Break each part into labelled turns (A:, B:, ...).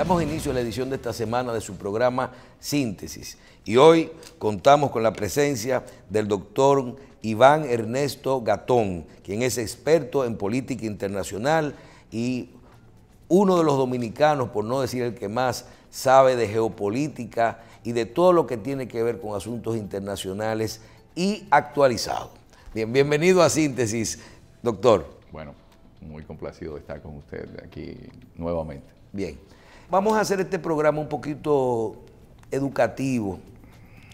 A: Damos inicio a la edición de esta semana de su programa Síntesis. Y hoy contamos con la presencia del doctor Iván Ernesto Gatón, quien es experto en política internacional y uno de los dominicanos, por no decir el que más, sabe de geopolítica y de todo lo que tiene que ver con asuntos internacionales y actualizados. Bien, bienvenido a Síntesis, doctor.
B: Bueno, muy complacido de estar con usted aquí nuevamente.
A: Bien, vamos a hacer este programa un poquito educativo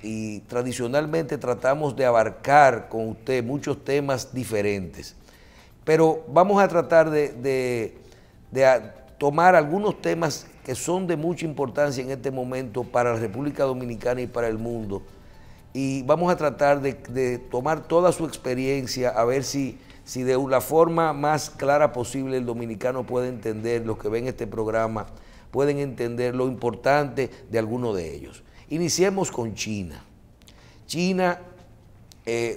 A: y tradicionalmente tratamos de abarcar con usted muchos temas diferentes, pero vamos a tratar de tomar algunos temas que son de mucha importancia en este momento para la República Dominicana y para el mundo, y vamos a tratar de tomar toda su experiencia a ver si de la forma más clara posible el dominicano puede entender, los que ven este programa pueden entender lo importante de alguno de ellos. Iniciemos con China. China,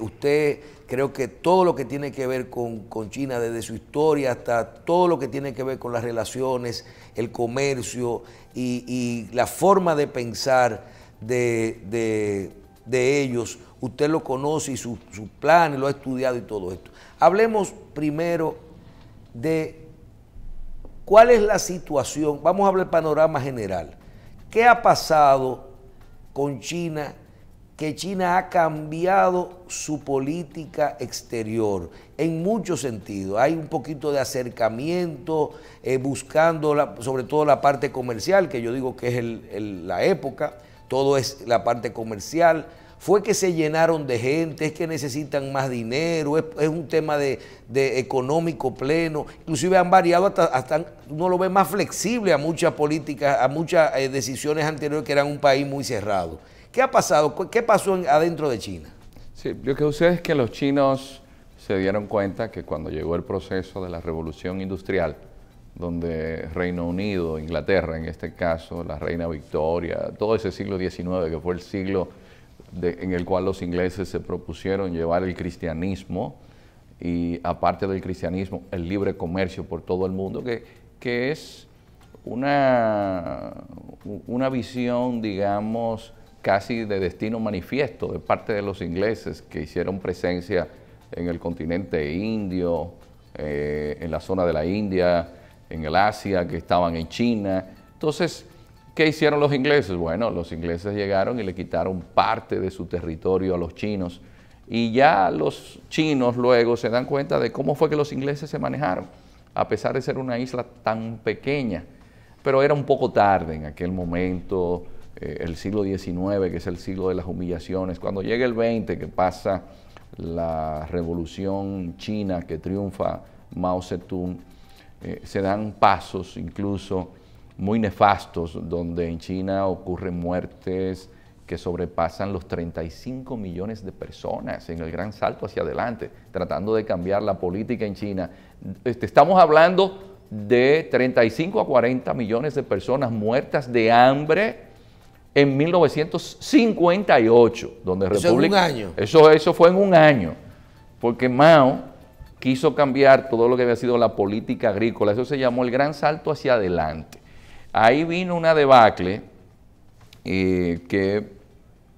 A: usted creo que todo lo que tiene que ver con China, desde su historia hasta todo lo que tiene que ver con las relaciones, el comercio y la forma de pensar de ellos, usted lo conoce y sus planes, lo ha estudiado y todo esto. Hablemos primero de cuál es la situación, vamos a hablar del panorama general. ¿Qué ha pasado con China? Que China ha cambiado su política exterior en muchos sentidos. Hay un poquito de acercamiento, buscando sobre todo la parte comercial, que yo digo que es la época, todo es la parte comercial. Fue que se llenaron de gente, es que necesitan más dinero, es un tema de económico pleno, inclusive han variado hasta uno lo ve más flexible a muchas políticas, a muchas decisiones anteriores que eran un país muy cerrado. ¿Qué ha pasado? ¿Qué pasó adentro de China?
B: Sí, lo que sucede es que los chinos se dieron cuenta que cuando llegó el proceso de la revolución industrial, donde Reino Unido, Inglaterra en este caso, la reina Victoria, todo ese siglo XIX, que fue el siglo en el cual los ingleses se propusieron llevar el cristianismo y aparte del cristianismo, el libre comercio por todo el mundo, que es una visión, digamos, casi de destino manifiesto de parte de los ingleses que hicieron presencia en el continente indio, en la zona de la India, en el Asia, que estaban en China. Entonces, ¿qué hicieron los ingleses? Bueno, los ingleses llegaron y le quitaron parte de su territorio a los chinos y ya los chinos luego se dan cuenta de cómo fue que los ingleses se manejaron, a pesar de ser una isla tan pequeña, pero era un poco tarde en aquel momento. El siglo XIX, que es el siglo de las humillaciones, cuando llega el XX, que pasa la revolución china, que triunfa Mao Zedong, se dan pasos incluso muy nefastos, donde en China ocurren muertes que sobrepasan los 35 millones de personas en el gran salto hacia adelante, tratando de cambiar la política en China. Estamos hablando de 35 a 40 millones de personas muertas de hambre en 1958, donde
A: ¿Eso en un año?
B: Eso fue en un año, porque Mao quiso cambiar todo lo que había sido la política agrícola, eso se llamó el gran salto hacia adelante. Ahí vino una debacle que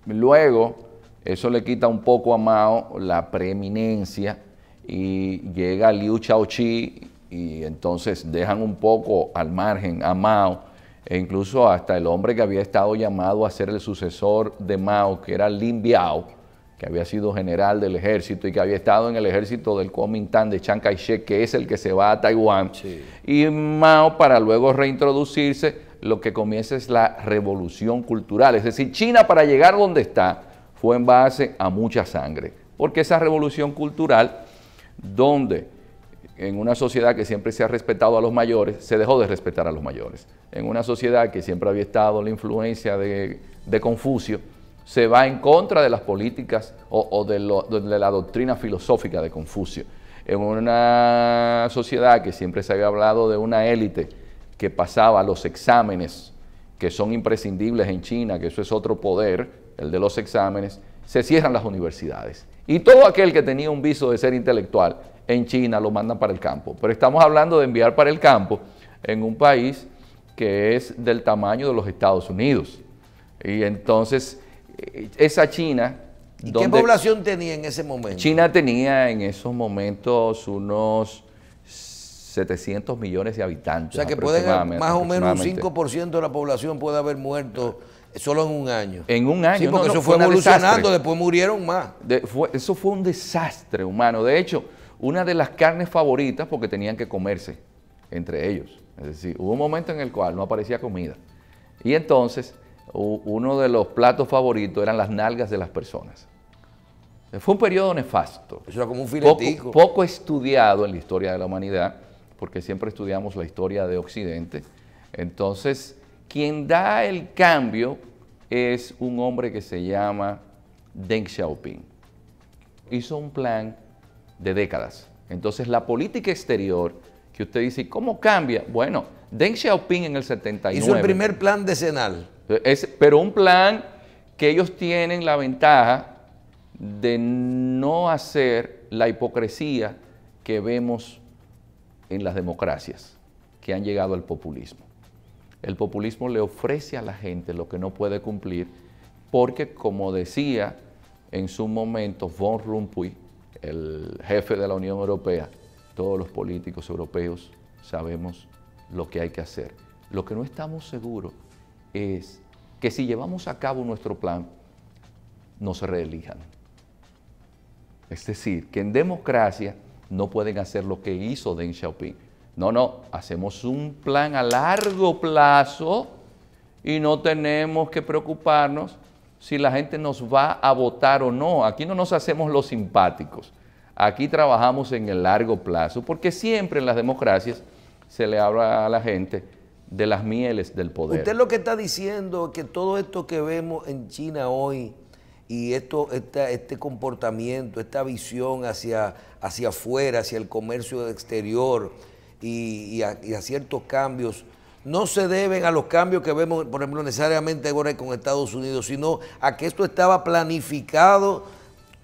B: luego eso le quita un poco a Mao la preeminencia y llega Liu Shaoqi y entonces dejan un poco al margen a Mao, e incluso hasta el hombre que había estado llamado a ser el sucesor de Mao, que era Lin Biao, que había sido general del ejército y que había estado en el ejército del Kuomintang de Chiang Kai-shek, que es el que se va a Taiwán. Sí. Y Mao, para luego reintroducirse, lo que comienza es la revolución cultural. Es decir, China, para llegar donde está, fue en base a mucha sangre, porque esa revolución cultural, donde en una sociedad que siempre se ha respetado a los mayores, se dejó de respetar a los mayores. En una sociedad que siempre había estado la influencia de Confucio, se va en contra de las políticas o de la doctrina filosófica de Confucio. En una sociedad que siempre se había hablado de una élite que pasaba los exámenes, que son imprescindibles en China, que eso es otro poder, el de los exámenes, se cierran las universidades. Y todo aquel que tenía un viso de ser intelectual en China lo mandan para el campo. Pero estamos hablando de enviar para el campo en un país que es del tamaño de los Estados Unidos. Y entonces, esa China...
A: ¿Y qué población tenía en ese momento?
B: China tenía en esos momentos unos 700 millones de habitantes.
A: O sea que pueden, más o menos un 5% de la población puede haber muerto solo en un año.
B: En un año.
A: Sí, porque eso fue evolucionando, después murieron más.
B: Eso fue un desastre humano. De hecho, una de las carnes favoritas, porque tenían que comerse entre ellos. Es decir, hubo un momento en el cual no aparecía comida. Y entonces, uno de los platos favoritos eran las nalgas de las personas. Fue un periodo nefasto.
A: Eso era como un filetico.
B: Poco estudiado en la historia de la humanidad, porque siempre estudiamos la historia de Occidente. Entonces, quien da el cambio es un hombre que se llama Deng Xiaoping. Hizo un plan de décadas. Entonces, la política exterior, que usted dice, ¿cómo cambia? Bueno, Deng Xiaoping en el 79...
A: Hizo el primer plan decenal.
B: Pero un plan que ellos tienen la ventaja de no hacer la hipocresía que vemos en las democracias, que han llegado al populismo. El populismo le ofrece a la gente lo que no puede cumplir, porque, como decía en su momento Van Rompuy, el jefe de la Unión Europea, todos los políticos europeos sabemos lo que hay que hacer. Lo que no estamos seguros es que si llevamos a cabo nuestro plan, no se reelijan. Es decir, que en democracia no pueden hacer lo que hizo Deng Xiaoping. No, hacemos un plan a largo plazo y no tenemos que preocuparnos si la gente nos va a votar o no. Aquí no nos hacemos los simpáticos. Aquí trabajamos en el largo plazo, porque siempre en las democracias se le habla a la gente de las mieles del poder.
A: Usted lo que está diciendo es que todo esto que vemos en China hoy y este comportamiento, esta visión hacia afuera, hacia el comercio exterior y a ciertos cambios, no se deben a los cambios que vemos, por ejemplo, necesariamente ahora con Estados Unidos, sino a que esto estaba planificado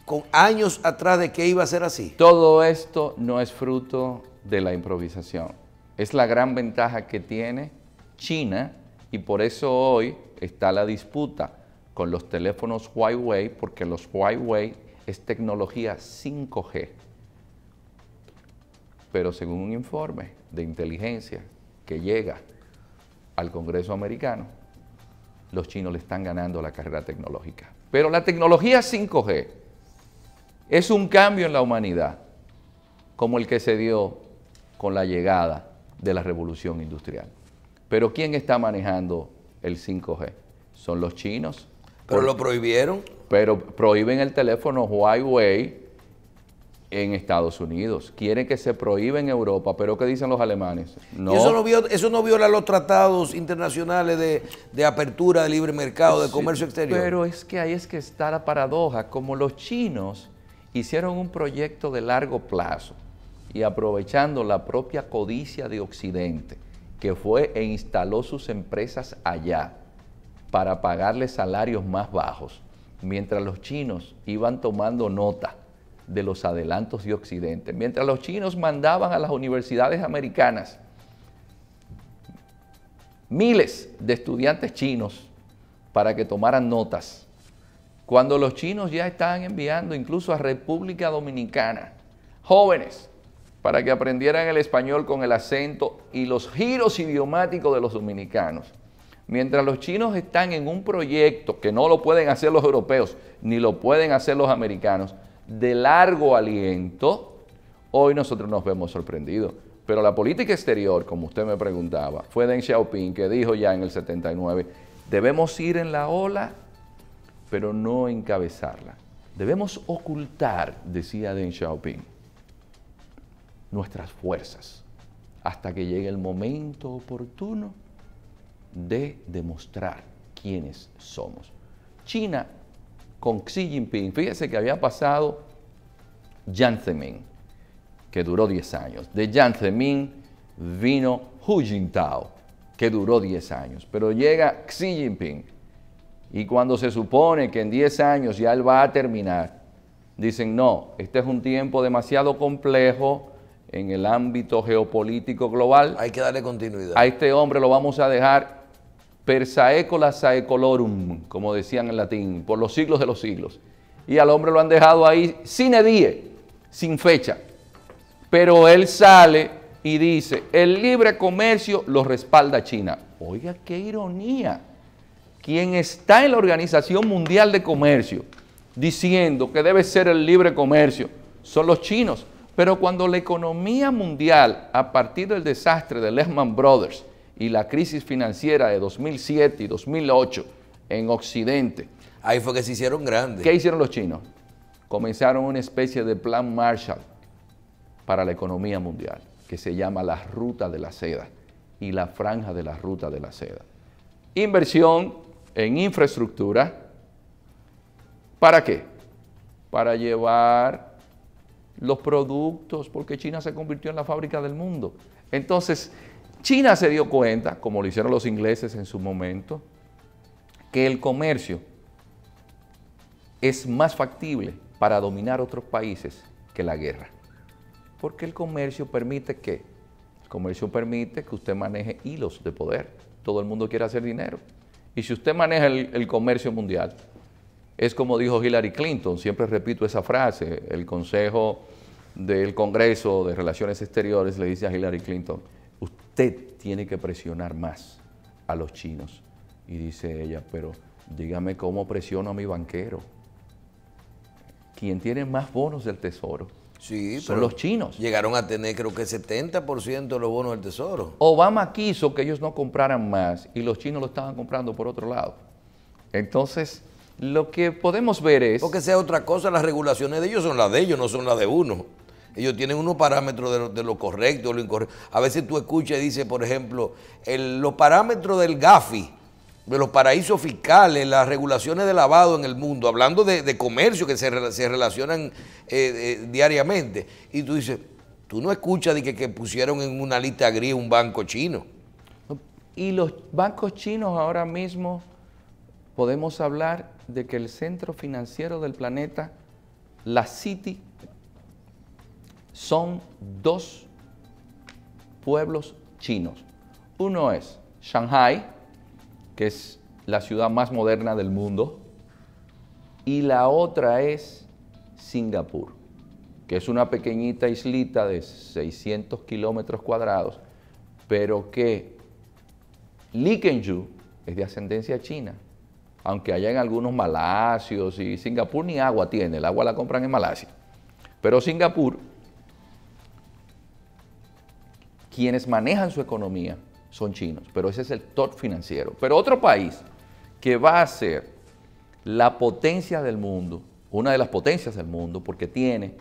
A: con años atrás de que iba a ser así.
B: Todo esto no es fruto de la improvisación. Es la gran ventaja que tiene China, y por eso hoy está la disputa con los teléfonos Huawei, porque los Huawei es tecnología 5G. Pero según un informe de inteligencia que llega al Congreso americano, los chinos le están ganando la carrera tecnológica. Pero la tecnología 5G es un cambio en la humanidad, como el que se dio con la llegada de la revolución industrial. Pero ¿quién está manejando el 5G? Son los chinos.
A: ¿Pero lo prohibieron?
B: Pero prohíben el teléfono Huawei en Estados Unidos. Quieren que se prohíba en Europa, pero ¿qué dicen los alemanes? No.
A: ¿Y eso no viola los tratados internacionales de apertura, de libre mercado, de comercio exterior?
B: Pero es que ahí es que está la paradoja. Como los chinos hicieron un proyecto de largo plazo y aprovechando la propia codicia de Occidente, que fue e instaló sus empresas allá para pagarles salarios más bajos, mientras los chinos iban tomando nota de los adelantos de Occidente, mientras los chinos mandaban a las universidades americanas miles de estudiantes chinos para que tomaran notas, cuando los chinos ya estaban enviando incluso a República Dominicana jóvenes para que aprendieran el español con el acento y los giros idiomáticos de los dominicanos. Mientras los chinos están en un proyecto que no lo pueden hacer los europeos, ni lo pueden hacer los americanos, de largo aliento, hoy nosotros nos vemos sorprendidos. Pero la política exterior, como usted me preguntaba, fue Deng Xiaoping que dijo ya en el 79, debemos ir en la ola, pero no encabezarla. Debemos ocultar, decía Deng Xiaoping, nuestras fuerzas hasta que llegue el momento oportuno de demostrar quiénes somos. China con Xi Jinping, fíjese que había pasado Jiang Zemin, que duró 10 años. De Jiang Zemin vino Hu Jintao, que duró 10 años. Pero llega Xi Jinping y cuando se supone que en 10 años ya él va a terminar, dicen no, este es un tiempo demasiado complejo, en el ámbito geopolítico global.
A: Hay que darle continuidad.
B: A este hombre lo vamos a dejar per saecola saecolorum, como decían en latín, por los siglos de los siglos. Y al hombre lo han dejado ahí sine die, sin fecha. Pero él sale y dice, el libre comercio lo respalda China. Oiga, qué ironía. Quien está en la Organización Mundial de Comercio diciendo que debe ser el libre comercio son los chinos. Pero cuando la economía mundial, a partir del desastre de Lehman Brothers y la crisis financiera de 2007 y 2008 en Occidente,
A: ahí fue que se hicieron grandes.
B: ¿Qué hicieron los chinos? Comenzaron una especie de plan Marshall para la economía mundial, que se llama la Ruta de la Seda y la Franja de la Ruta de la Seda. Inversión en infraestructura, ¿para qué? Para llevar los productos, porque China se convirtió en la fábrica del mundo. Entonces, China se dio cuenta, como lo hicieron los ingleses en su momento, que el comercio es más factible para dominar otros países que la guerra. Porque el comercio permite ¿qué? El comercio permite que usted maneje hilos de poder. Todo el mundo quiere hacer dinero. Y si usted maneja el comercio mundial, es como dijo Hillary Clinton, siempre repito esa frase, el Consejo del Congreso de Relaciones Exteriores le dice a Hillary Clinton, usted tiene que presionar más a los chinos. Y dice ella, pero dígame cómo presiono a mi banquero. Quien tiene más bonos del Tesoro son los chinos.
A: Llegaron a tener creo que 70% de los bonos del Tesoro.
B: Obama quiso que ellos no compraran más y los chinos lo estaban comprando por otro lado. Entonces, lo que podemos ver es...
A: Porque sea otra cosa, las regulaciones de ellos son las de ellos, no son las de uno. Ellos tienen unos parámetros de lo correcto, lo incorrecto. A veces tú escuchas y dice, por ejemplo, los parámetros del GAFI, de los paraísos fiscales, las regulaciones de lavado en el mundo, hablando de comercio que se relacionan diariamente. Y tú dices, tú no escuchas de que pusieron en una lista gris un banco chino.
B: Y los bancos chinos ahora mismo podemos hablar de que el centro financiero del planeta, la City, son dos pueblos chinos. Uno es Shanghai, que es la ciudad más moderna del mundo, y la otra es Singapur, que es una pequeñita islita de 600 kilómetros cuadrados, pero que Lee Kuan-yew es de ascendencia china, aunque hayan algunos malasios, y Singapur ni agua tiene, el agua la compran en Malasia. Pero Singapur, quienes manejan su economía son chinos, pero ese es el top financiero. Pero otro país que va a ser la potencia del mundo, una de las potencias del mundo, porque tiene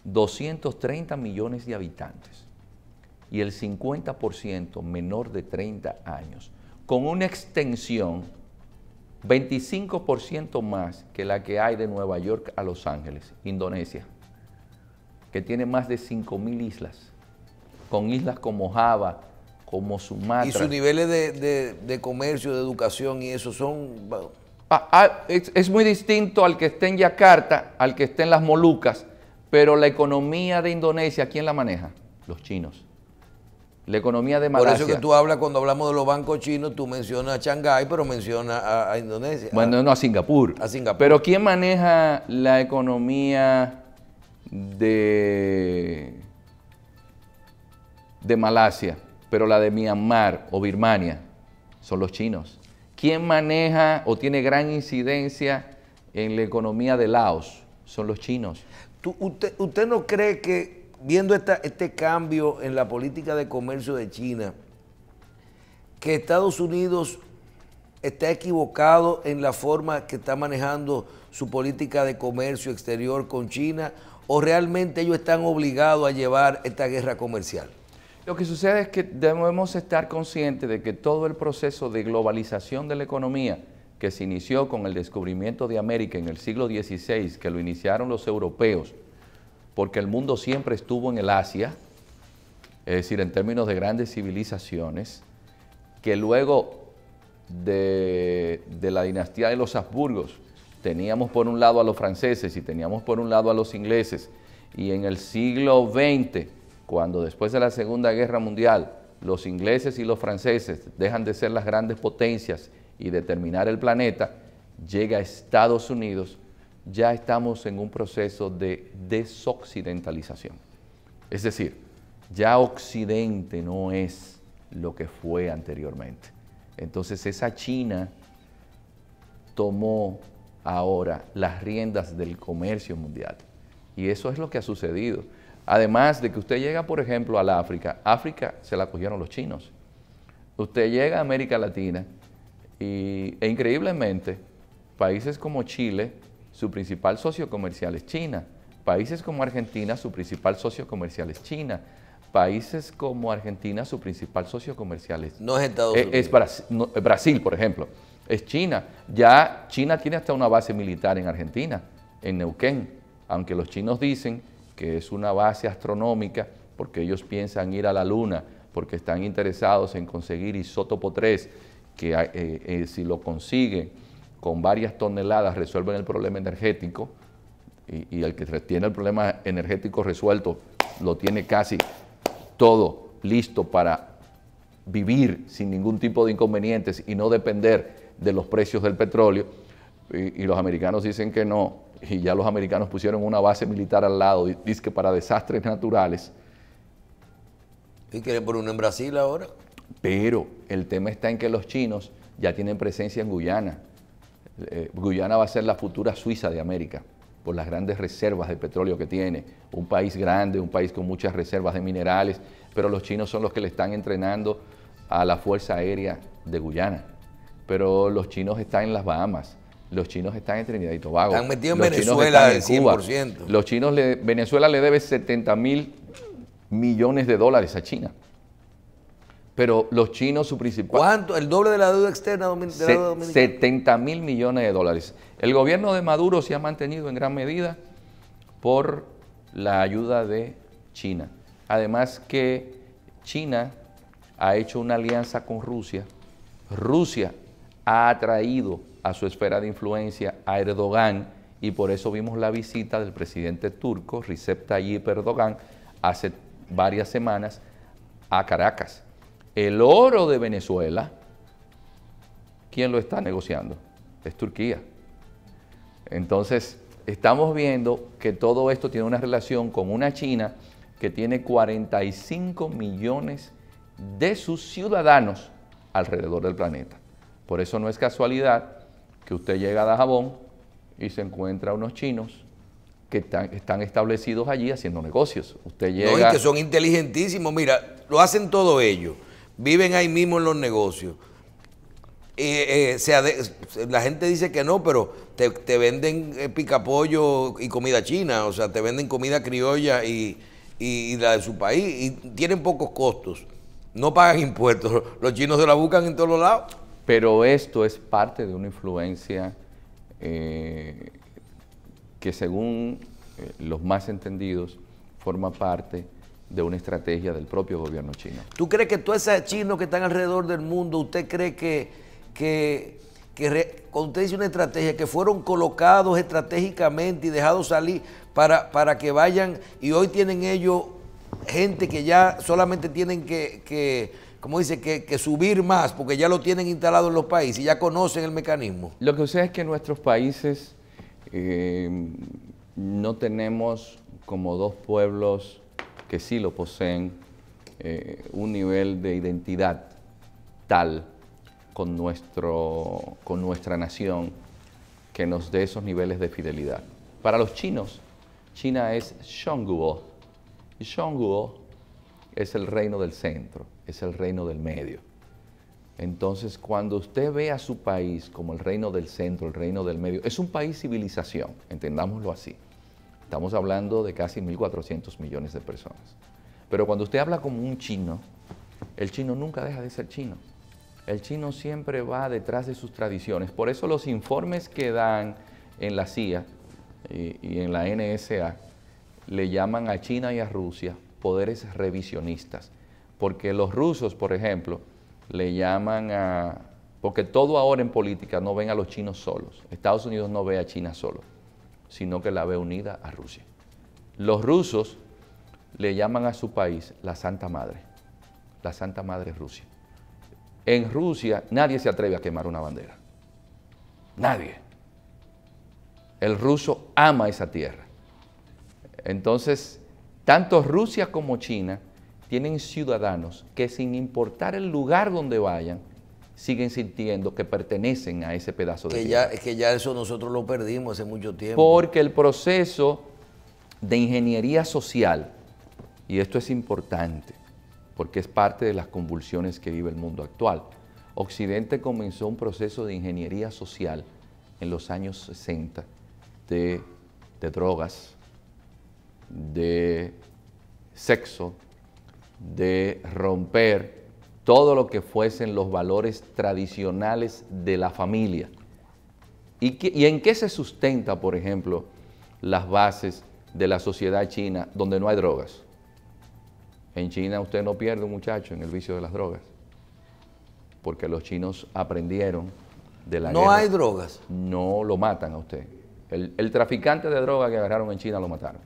B: 230 millones de habitantes y el 50% menor de 30 años, con una extensión 25% más que la que hay de Nueva York a Los Ángeles, Indonesia, que tiene más de 5.000 islas, con islas como Java, como Sumatra.
A: Y sus niveles de comercio, de educación y eso son...
B: Es muy distinto al que esté en Yakarta, al que esté en las Molucas, pero la economía de Indonesia, ¿quién la maneja? Los chinos. La economía de Malasia.
A: Por eso que tú hablas, cuando hablamos de los bancos chinos, tú mencionas a Shanghái, pero mencionas a Indonesia.
B: Bueno, no, a Singapur.
A: A Singapur.
B: Pero ¿quién maneja la economía de Malasia? Pero la de Myanmar o Birmania son los chinos. ¿Quién maneja o tiene gran incidencia en la economía de Laos? Son los chinos.
A: ¿Usted no cree que, viendo este cambio en la política de comercio de China, que Estados Unidos está equivocado en la forma que está manejando su política de comercio exterior con China, o realmente ellos están obligados a llevar esta guerra comercial?
B: Lo que sucede es que debemos estar conscientes de que todo el proceso de globalización de la economía que se inició con el descubrimiento de América en el siglo XVI, que lo iniciaron los europeos, porque el mundo siempre estuvo en el Asia, es decir, en términos de grandes civilizaciones, que luego de la dinastía de los Habsburgos teníamos por un lado a los franceses y teníamos por un lado a los ingleses, y en el siglo XX cuando después de la Segunda Guerra Mundial los ingleses y los franceses dejan de ser las grandes potencias y determinar el planeta, llega a Estados Unidos, ya estamos en un proceso de desoccidentalización. Es decir, ya Occidente no es lo que fue anteriormente. Entonces esa China tomó ahora las riendas del comercio mundial. Y eso es lo que ha sucedido. Además de que usted llega, por ejemplo, al África, África se la cogieron los chinos. Usted llega a América Latina e increíblemente, países como Chile, su principal socio comercial es China. Países como Argentina, su principal socio comercial es China. Países como Argentina, su principal socio comercial es...
A: No es Estados Unidos.
B: Es Brasil, por ejemplo. Es China. Ya China tiene hasta una base militar en Argentina, en Neuquén. Aunque los chinos dicen que es una base astronómica porque ellos piensan ir a la Luna, porque están interesados en conseguir isótopo 3, que si lo consiguen con varias toneladas resuelven el problema energético, y el que tiene el problema energético resuelto lo tiene casi todo listo para vivir sin ningún tipo de inconvenientes y no depender de los precios del petróleo, y los americanos dicen que no, y ya los americanos pusieron una base militar al lado, dizque para desastres naturales.
A: ¿Y quieren poner uno en Brasil ahora?
B: Pero el tema está en que los chinos ya tienen presencia en Guyana. Guyana va a ser la futura Suiza de América, por las grandes reservas de petróleo que tiene. Un país grande, un país con muchas reservas de minerales, pero los chinos son los que le están entrenando a la Fuerza Aérea de Guyana. Pero los chinos están en las Bahamas, los chinos están en Trinidad y Tobago.
A: Están metidos en Venezuela al 100%.
B: Los chinos, Venezuela le debe 70.000 millones de dólares a China. Pero los chinos, su principal...
A: ¿Cuánto? ¿El doble de la deuda externa de la deuda dominicana?
B: 70.000 millones de dólares. El gobierno de Maduro se ha mantenido en gran medida por la ayuda de China. Además que China ha hecho una alianza con Rusia. Rusia ha atraído a su esfera de influencia a Erdogan, y por eso vimos la visita del presidente turco, Recep Tayyip Erdogan, hace varias semanas a Caracas. El oro de Venezuela, ¿quién lo está negociando? Es Turquía. Entonces, estamos viendo que todo esto tiene una relación con una China que tiene 45 millones de sus ciudadanos alrededor del planeta. Por eso no es casualidad que usted llega a Dajabón y se encuentra unos chinos que están establecidos allí haciendo negocios. Usted llega...
A: No, y que son inteligentísimos. Mira, lo hacen todo ellos. Viven ahí mismo en los negocios. La gente dice que no, pero te venden picapollo y comida china, o sea, te venden comida criolla y la de su país, y tienen pocos costos. No pagan impuestos. Los chinos se la buscan en todos los lados.
B: Pero esto es parte de una influencia que, según los más entendidos, forma parte de una estrategia del propio gobierno chino.
A: ¿Tú crees que todos esos chinos que están alrededor del mundo, usted cree que cuando usted dice una estrategia, que fueron colocados estratégicamente y dejados salir para que vayan, y hoy tienen ellos gente que ya solamente tienen como dice, que subir más, porque ya lo tienen instalado en los países y ya conocen el mecanismo?
B: Lo que sucede es que nuestros países no tenemos, como dos pueblos que sí lo poseen, un nivel de identidad tal con nuestra nación que nos dé esos niveles de fidelidad. Para los chinos, China es Zhongguo, y Zhongguo es el reino del centro, es el reino del medio. Entonces, cuando usted ve a su país como el reino del centro, el reino del medio, es un país civilización, entendámoslo así. Estamos hablando de casi 1.400 millones de personas. Pero cuando usted habla como un chino, el chino nunca deja de ser chino. El chino siempre va detrás de sus tradiciones. Por eso los informes que dan en la CIA y en la NSA le llaman a China y a Rusia poderes revisionistas. Porque los rusos, por ejemplo, le llaman a... Porque todo ahora en política no ven a los chinos solos. Estados Unidos no ve a China solo, sino que la ve unida a Rusia. Los rusos le llaman a su país la Santa Madre Rusia. En Rusia nadie se atreve a quemar una bandera. Nadie. El ruso ama esa tierra. Entonces, tanto Rusia como China tienen ciudadanos que sin importar el lugar donde vayan, siguen sintiendo que pertenecen a ese pedazo de tierra.
A: Que ya eso nosotros lo perdimos hace mucho tiempo.
B: Porque el proceso de ingeniería social, y esto es importante, porque es parte de las convulsiones que vive el mundo actual. Occidente comenzó un proceso de ingeniería social en los años 60 de drogas, de sexo, de romper todo lo que fuesen los valores tradicionales de la familia. ¿Y en qué se sustenta, por ejemplo, las bases de la sociedad china donde no hay drogas? En China usted no pierde un muchacho en el vicio de las drogas, porque los chinos aprendieron de la guerra.
A: ¿No hay drogas?
B: No lo matan a usted. El traficante de droga que agarraron en China lo mataron.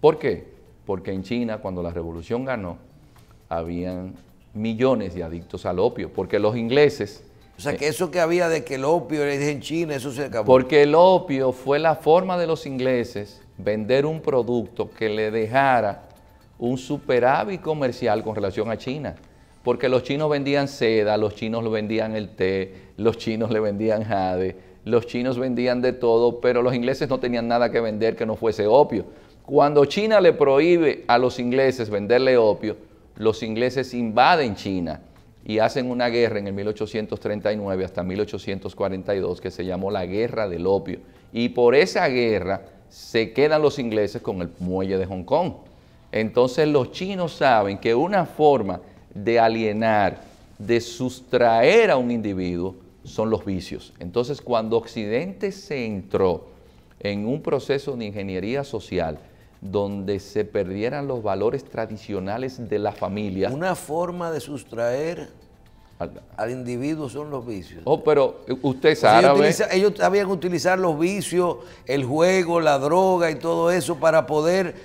B: ¿Por qué? Porque en China, cuando la revolución ganó, habían millones de adictos al opio, porque los ingleses...
A: O sea, que eso que había de que el opio era en China, eso se acabó.
B: Porque el opio fue la forma de los ingleses vender un producto que le dejara un superávit comercial con relación a China. Porque los chinos vendían seda, los chinos le vendían el té, los chinos le vendían jade, los chinos vendían de todo, pero los ingleses no tenían nada que vender que no fuese opio. Cuando China le prohíbe a los ingleses venderle opio, los ingleses invaden China y hacen una guerra en el 1839 hasta 1842 que se llamó la Guerra del Opio. Y por esa guerra se quedan los ingleses con el muelle de Hong Kong. Entonces los chinos saben que una forma de alienar, de sustraer a un individuo, son los vicios. Entonces, cuando Occidente se entró en un proceso de ingeniería social donde se perdieran los valores tradicionales de la familia...
A: Una forma de sustraer al individuo son los vicios.
B: Oh, pero usted es árabe.
A: Ellos sabían utilizar los vicios, el juego, la droga y todo eso para poder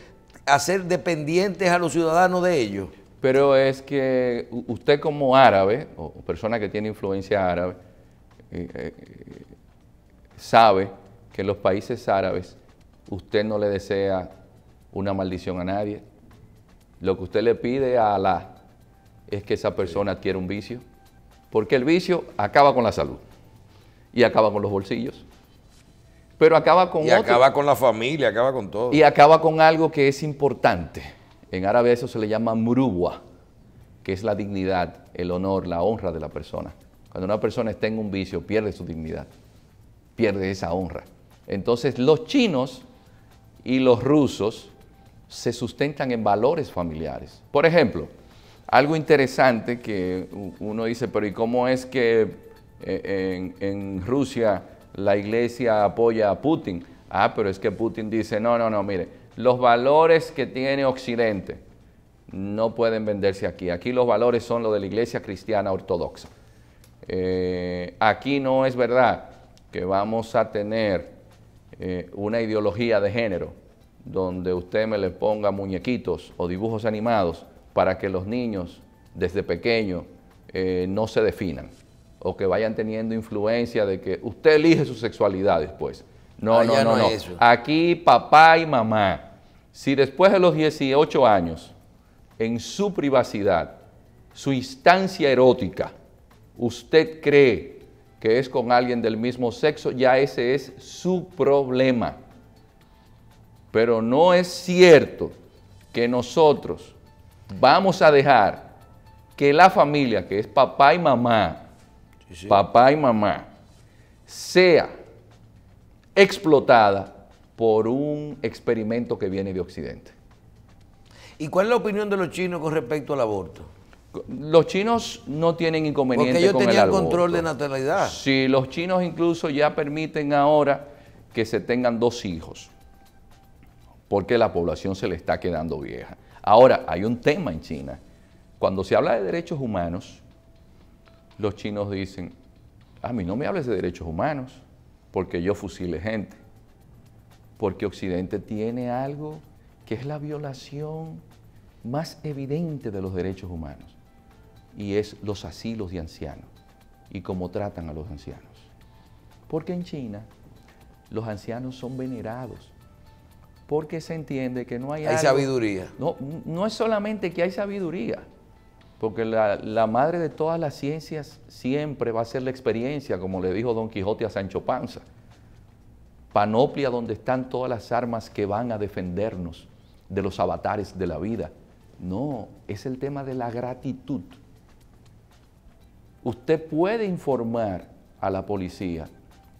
A: hacer dependientes a los ciudadanos de ellos.
B: Pero es que usted como árabe, o persona que tiene influencia árabe, sabe que en los países árabes usted no le desea una maldición a nadie. Lo que usted le pide a Alá es que esa persona adquiera un vicio, porque el vicio acaba con la salud y acaba con los bolsillos, pero acaba con
A: acaba con la familia, acaba con todo.
B: Y acaba con algo que es importante. En árabe eso se le llama muruwa, que es la dignidad, el honor, la honra de la persona. Cuando una persona está en un vicio, pierde su dignidad, pierde esa honra. Entonces los chinos y los rusos se sustentan en valores familiares. Por ejemplo, algo interesante que uno dice, pero ¿y cómo es que en Rusia la iglesia apoya a Putin? Ah, pero es que Putin dice, no, mire, los valores que tiene Occidente no pueden venderse aquí. Aquí los valores son los de la iglesia cristiana ortodoxa. Aquí no es verdad que vamos a tener una ideología de género donde usted me le ponga muñequitos o dibujos animados para que los niños desde pequeños no se definan o que vayan teniendo influencia de que usted elige su sexualidad después. No. Aquí papá y mamá, si después de los 18 años, en su privacidad, su instancia erótica, usted cree que es con alguien del mismo sexo, ya ese es su problema. Pero no es cierto que nosotros vamos a dejar que la familia, que es papá y mamá, sea explotada por un experimento que viene de Occidente.
A: ¿Y cuál es la opinión de los chinos con respecto al aborto?
B: Los chinos no tienen inconveniente con el aborto.
A: Porque ellos tenían control de natalidad.
B: Sí, los chinos incluso ya permiten ahora que se tengan 2 hijos, porque la población se le está quedando vieja. Ahora, hay un tema en China. Cuando se habla de derechos humanos, los chinos dicen, a mí no me hables de derechos humanos, porque yo fusile gente. Porque Occidente tiene algo que es la violación más evidente de los derechos humanos, y es los asilos de ancianos y cómo tratan a los ancianos. Porque en China los ancianos son venerados, porque se entiende que no hay algo,
A: sabiduría.
B: No es solamente que hay sabiduría, porque la madre de todas las ciencias siempre va a ser la experiencia, como le dijo Don Quijote a Sancho Panza. Panoplia donde están todas las armas que van a defendernos de los avatares de la vida. No, es el tema de la gratitud. Usted puede informar a la policía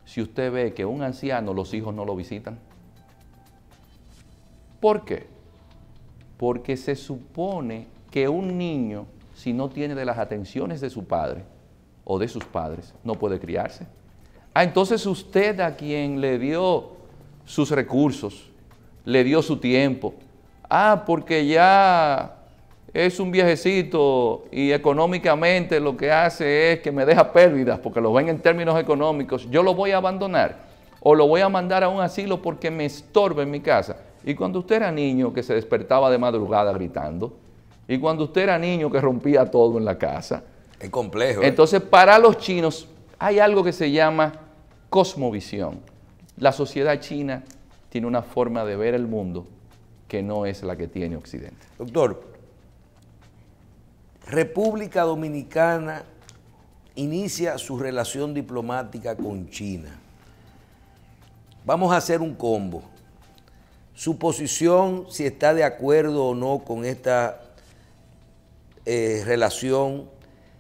B: si usted ve que un anciano, los hijos no lo visitan. ¿Por qué? Porque se supone que un niño, si no tiene de las atenciones de su padre o de sus padres, no puede criarse. Entonces usted, a quien le dio sus recursos, le dio su tiempo, porque ya es un viejecito y económicamente lo que hace es que me deja pérdidas porque lo ven en términos económicos, yo lo voy a abandonar o lo voy a mandar a un asilo porque me estorba en mi casa. Y cuando usted era niño que se despertaba de madrugada gritando, y cuando usted era niño que rompía todo en la casa.
A: Es complejo.
B: Entonces, para los chinos hay algo que se llama cosmovisión. La sociedad china tiene una forma de ver el mundo que no es la que tiene Occidente.
A: Doctor, República Dominicana inicia su relación diplomática con China. Vamos a hacer un combo. Su posición, si está de acuerdo o no con esta relación,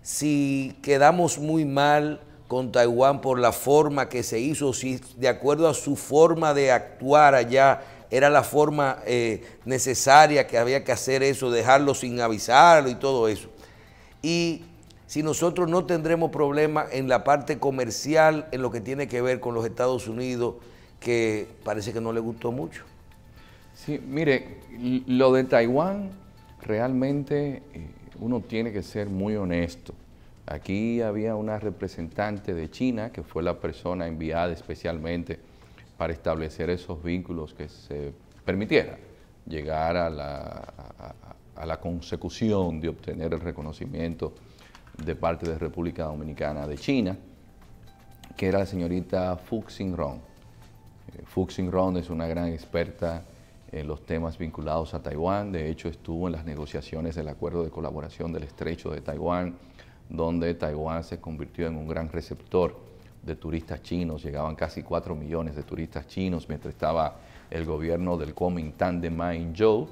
A: si quedamos muy mal con Taiwán por la forma que se hizo, si de acuerdo a su forma de actuar allá era la forma necesaria, que había que hacer eso, dejarlo sin avisarlo y todo eso. Y si nosotros no tendremos problemas en la parte comercial, en lo que tiene que ver con los Estados Unidos, que parece que no le gustó mucho.
B: Sí, mire, lo de Taiwán realmente uno tiene que ser muy honesto. Aquí había una representante de China que fue la persona enviada especialmente para establecer esos vínculos que se permitiera llegar a la consecución de obtener el reconocimiento de parte de República Dominicana de China, que era la señorita Fu Xinrong. Fu Xinrong es una gran experta en los temas vinculados a Taiwán. De hecho, estuvo en las negociaciones del Acuerdo de Colaboración del Estrecho de Taiwán, donde Taiwán se convirtió en un gran receptor de turistas chinos. Llegaban casi 4 millones de turistas chinos mientras estaba el gobierno del Kuomintang de Ma Ying-jeou,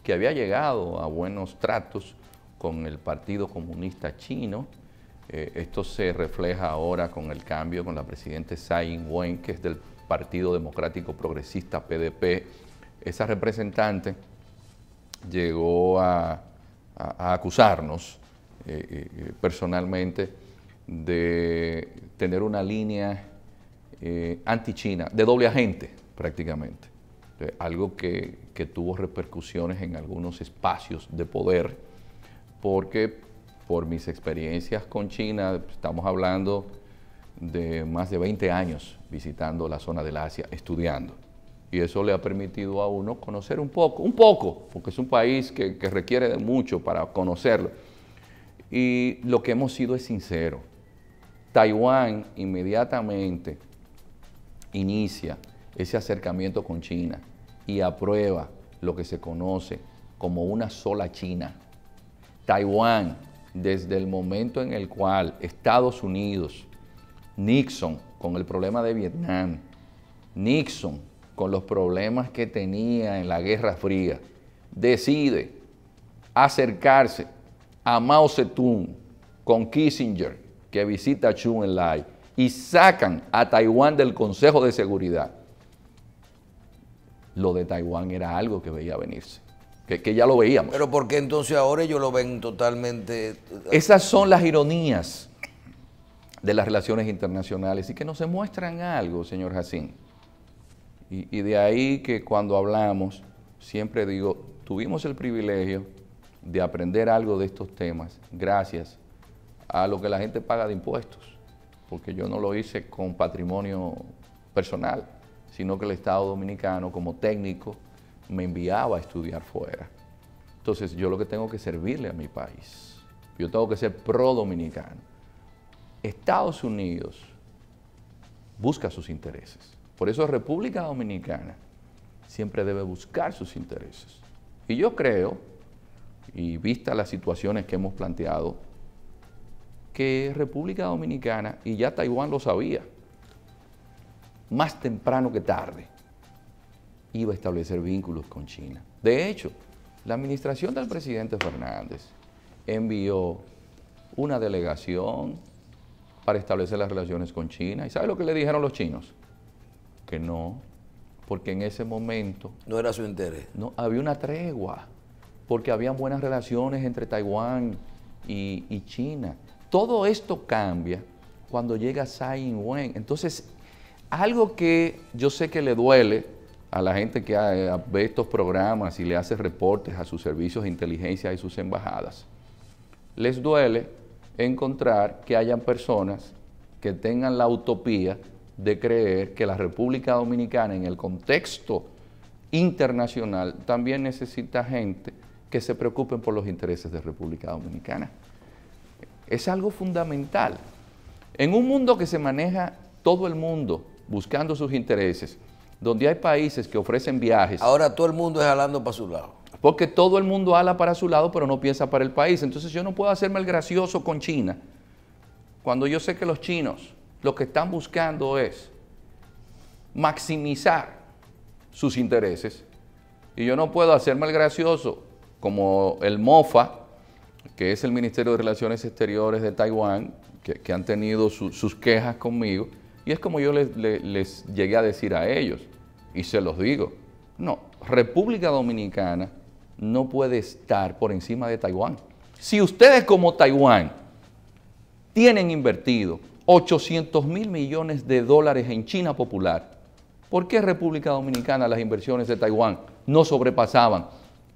B: que había llegado a buenos tratos con el Partido Comunista Chino. Esto se refleja ahora con el cambio con la presidenta Tsai Ing-wen, que es del Partido Democrático Progresista, PDP. Esa representante llegó a acusarnos personalmente de tener una línea anti-China, de doble agente prácticamente. Algo que tuvo repercusiones en algunos espacios de poder, porque por mis experiencias con China, estamos hablando de más de 20 años visitando la zona del Asia, estudiando. Y eso le ha permitido a uno conocer un poco, porque es un país que requiere de mucho para conocerlo. Y lo que hemos sido es sincero. Taiwán inmediatamente inicia ese acercamiento con China y aprueba lo que se conoce como una sola China. Taiwán, desde el momento en el cual Estados Unidos, Nixon con el problema de Vietnam, Nixon con los problemas que tenía en la Guerra Fría, decide acercarse a Mao Zedong con Kissinger, que visita a Chou En-lai, y sacan a Taiwán del Consejo de Seguridad. Lo de Taiwán era algo que veía venirse, que ya lo veíamos.
A: Pero ¿por qué entonces ahora ellos lo ven totalmente?
B: Esas son las ironías de las relaciones internacionales y que nos demuestran algo, señor Jacín. Y de ahí que cuando hablamos, siempre digo, tuvimos el privilegio de aprender algo de estos temas gracias a lo que la gente paga de impuestos, porque yo no lo hice con patrimonio personal, sino que el Estado Dominicano, como técnico me enviaba a estudiar fuera. Entonces yo lo que tengo que servirle a mi país. Yo tengo que ser pro-dominicano. Estados Unidos busca sus intereses. Por eso República Dominicana siempre debe buscar sus intereses. Y yo creo, y vista las situaciones que hemos planteado, que República Dominicana, y ya Taiwán lo sabía, más temprano que tarde, iba a establecer vínculos con China. De hecho, la administración del presidente Fernández envió una delegación para establecer las relaciones con China. ¿Y sabe lo que le dijeron los chinos? Que no, porque en ese momento...
A: No era su interés.
B: No, había una tregua, porque habían buenas relaciones entre Taiwán y China. Todo esto cambia cuando llega Tsai Ing-wen. Entonces, algo que yo sé que le duele a la gente que ve estos programas y le hace reportes a sus servicios de inteligencia y sus embajadas, les duele encontrar que hayan personas que tengan la utopía de creer que la República Dominicana en el contexto internacional también necesita gente que se preocupen por los intereses de República Dominicana. Es algo fundamental. En un mundo que se maneja todo el mundo buscando sus intereses, donde hay países que ofrecen viajes.
A: Ahora todo el mundo es jalando para su lado.
B: Porque todo el mundo ala para su lado, pero no piensa para el país. Entonces yo no puedo hacerme el gracioso con China, cuando yo sé que los chinos lo que están buscando es maximizar sus intereses. Y yo no puedo hacerme el gracioso como el MOFA, que es el Ministerio de Relaciones Exteriores de Taiwán, que han tenido sus quejas conmigo. Y es como yo les llegué a decir a ellos, y se los digo, no, República Dominicana no puede estar por encima de Taiwán. Si ustedes como Taiwán tienen invertido 800.000 millones de dólares en China popular, ¿por qué República Dominicana las inversiones de Taiwán no sobrepasaban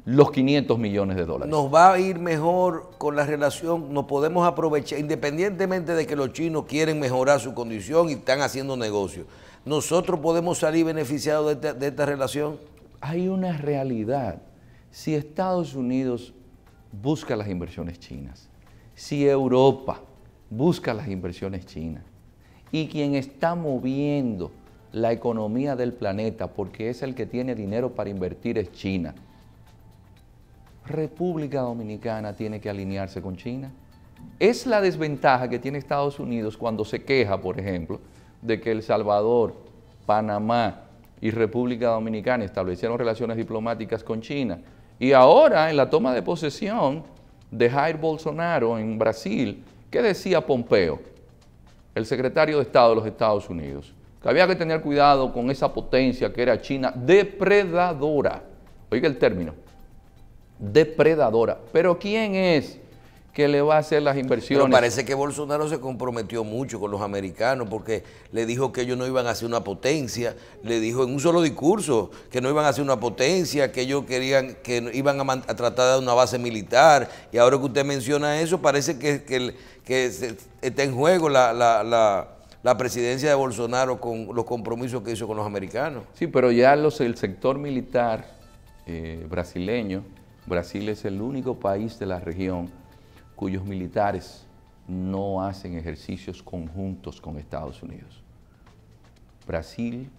B: los 500 millones de dólares?
A: Nos va a ir mejor con la relación, nos podemos aprovechar, independientemente de que los chinos quieren mejorar su condición y están haciendo negocio. ¿Nosotros podemos salir beneficiados de esta relación?
B: Hay una realidad. Si Estados Unidos busca las inversiones chinas, si Europa busca las inversiones chinas, y quien está moviendo la economía del planeta, porque es el que tiene dinero para invertir, es China, República Dominicana tiene que alinearse con China. Es la desventaja que tiene Estados Unidos cuando se queja, por ejemplo, de que El Salvador, Panamá y República Dominicana establecieron relaciones diplomáticas con China. Y ahora, en la toma de posesión de Jair Bolsonaro en Brasil, ¿qué decía Pompeo, el secretario de Estado de los Estados Unidos? Que había que tener cuidado con esa potencia que era China, depredadora. Oiga el término, depredadora. Pero ¿quién es que le va a hacer las inversiones?
A: Pero parece que Bolsonaro se comprometió mucho con los americanos porque le dijo que ellos no iban a ser una potencia, le dijo en un solo discurso que no iban a ser una potencia, que ellos querían, que iban a tratar de una base militar, y ahora que usted menciona eso, parece que está en juego la presidencia de Bolsonaro con los compromisos que hizo con los americanos.
B: Sí, pero ya el sector militar brasileño, Brasil es el único país de la región cuyos militares no hacen ejercicios conjuntos con Estados Unidos. Brasil,